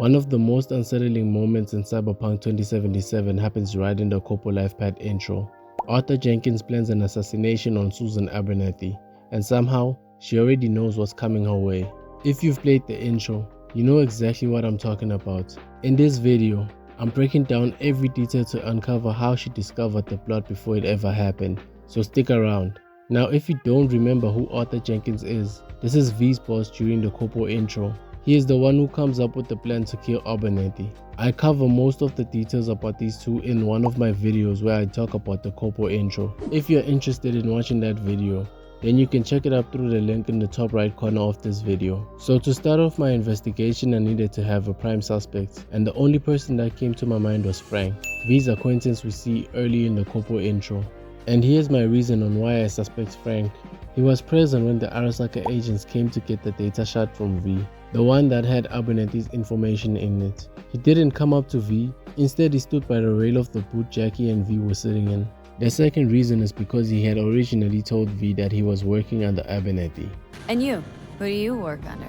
One of the most unsettling moments in Cyberpunk 2077 happens right in the Corpo Lifepath intro. Arthur Jenkins plans an assassination on Susan Abernathy, and somehow, she already knows what's coming her way. If you've played the intro, you know exactly what I'm talking about. In this video, I'm breaking down every detail to uncover how she discovered the plot before it ever happened, so stick around. Now, if you don't remember who Arthur Jenkins is, this is V's boss during the Corpo intro. He is the one who comes up with the plan to kill Abernathy. I cover most of the details about these two in one of my videos where I talk about the Corpo intro. If you're interested in watching that video, then you can check it out through the link in the top right corner of this video. So to start off my investigation, I needed to have a prime suspect, and the only person that came to my mind was Frank, V's acquaintance we see early in the Corpo intro. And here's my reason on why I suspect Frank. He was present when the Arasaka agents came to get the data shard from V, the one that had Abernathy's information in it. He didn't come up to V, instead he stood by the rail of the boot Jackie and V were sitting in. The second reason is because he had originally told V that he was working under Abernathy. And you? Who do you work under?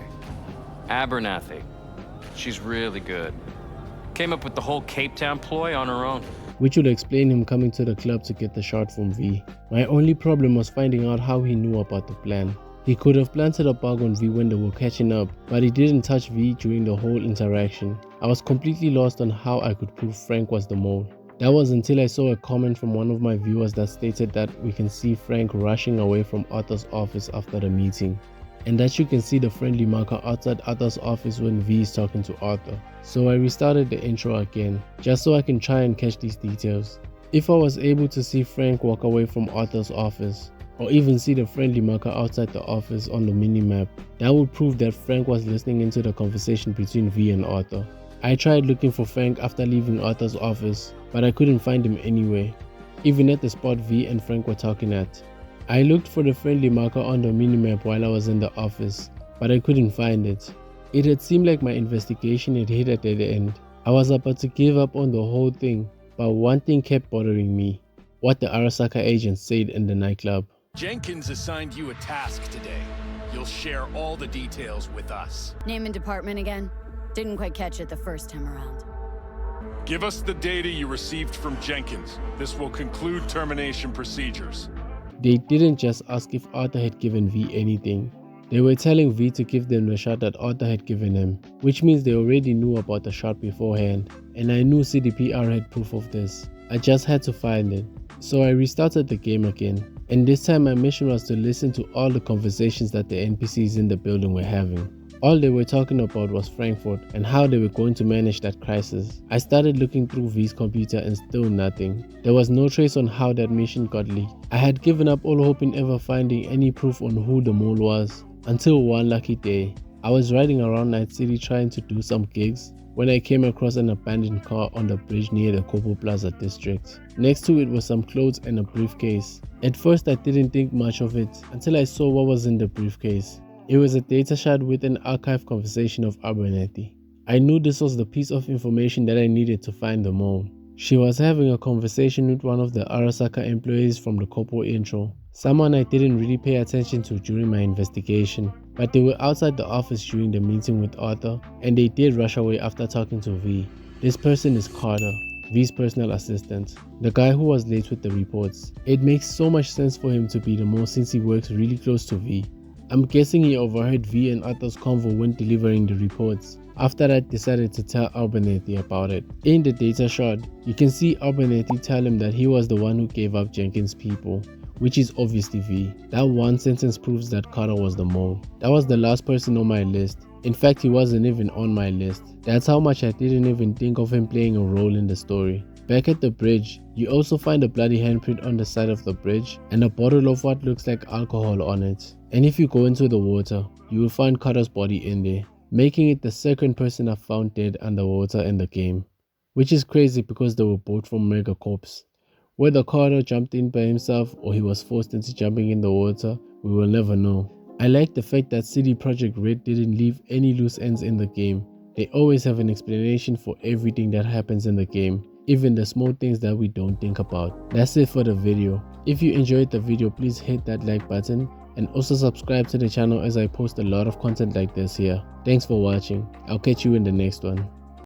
Abernathy. She's really good. Came up with the whole Cape Town ploy on her own. Which would explain him coming to the club to get the shot from V. My only problem was finding out how he knew about the plan. He could have planted a bug on V when they were catching up, but he didn't touch V during the whole interaction. I was completely lost on how I could prove Frank was the mole. That was until I saw a comment from one of my viewers that stated that we can see Frank rushing away from Arthur's office after the meeting, and that you can see the friendly marker outside Arthur's office when V is talking to Arthur. So I restarted the intro again, just so I can try and catch these details. If I was able to see Frank walk away from Arthur's office, or even see the friendly marker outside the office on the minimap, that would prove that Frank was listening into the conversation between V and Arthur. I tried looking for Frank after leaving Arthur's office, but I couldn't find him anywhere, even at the spot V and Frank were talking at. I looked for the friendly marker on the minimap while I was in the office, but I couldn't find it. It had seemed like my investigation had hit a dead end. I was about to give up on the whole thing, but one thing kept bothering me: what the Arasaka agents said in the nightclub. Jenkins assigned you a task today. You'll share all the details with us. Name and department again? Didn't quite catch it the first time around. Give us the data you received from Jenkins. This will conclude termination procedures. They didn't just ask if Arthur had given V anything. They were telling V to give them the shot that Arthur had given him, which means they already knew about the shot beforehand, and I knew CDPR had proof of this. I just had to find it. So I restarted the game again, and this time my mission was to listen to all the conversations that the NPCs in the building were having. All they were talking about was Frankfurt and how they were going to manage that crisis. I started looking through V's computer and still nothing. There was no trace on how that mission got leaked. I had given up all hope in ever finding any proof on who the mole was, until one lucky day. I was riding around Night City trying to do some gigs when I came across an abandoned car on the bridge near the Corpo Plaza district. Next to it was some clothes and a briefcase. At first I didn't think much of it until I saw what was in the briefcase. It was a data shard with an archived conversation of Abernathy. I knew this was the piece of information that I needed to find the mole. She was having a conversation with one of the Arasaka employees from the Corpo intro, someone I didn't really pay attention to during my investigation, but they were outside the office during the meeting with Arthur, and they did rush away after talking to V. This person is Carter, V's personal assistant, the guy who was late with the reports. It makes so much sense for him to be the mole since he works really close to V. I'm guessing he overheard V and Arthur's convo when delivering the reports. After that, decided to tell Abernathy about it. In the data shard, you can see Abernathy tell him that he was the one who gave up Jenkins' people, which is obviously V. That one sentence proves that Carter was the mole. That was the last person on my list. In fact, he wasn't even on my list. That's how much I didn't even think of him playing a role in the story. Back at the bridge, you also find a bloody handprint on the side of the bridge and a bottle of what looks like alcohol on it. And if you go into the water, you will find Carter's body in there, making it the second person I've found dead underwater in the game. Which is crazy because they were both from Megacorps. Whether Carter jumped in by himself or he was forced into jumping in the water, we will never know. I like the fact that Projekt Red didn't leave any loose ends in the game. They always have an explanation for everything that happens in the game, even the small things that we don't think about. That's it for the video. If you enjoyed the video, please hit that like button and also subscribe to the channel as I post a lot of content like this here. Thanks for watching. I'll catch you in the next one.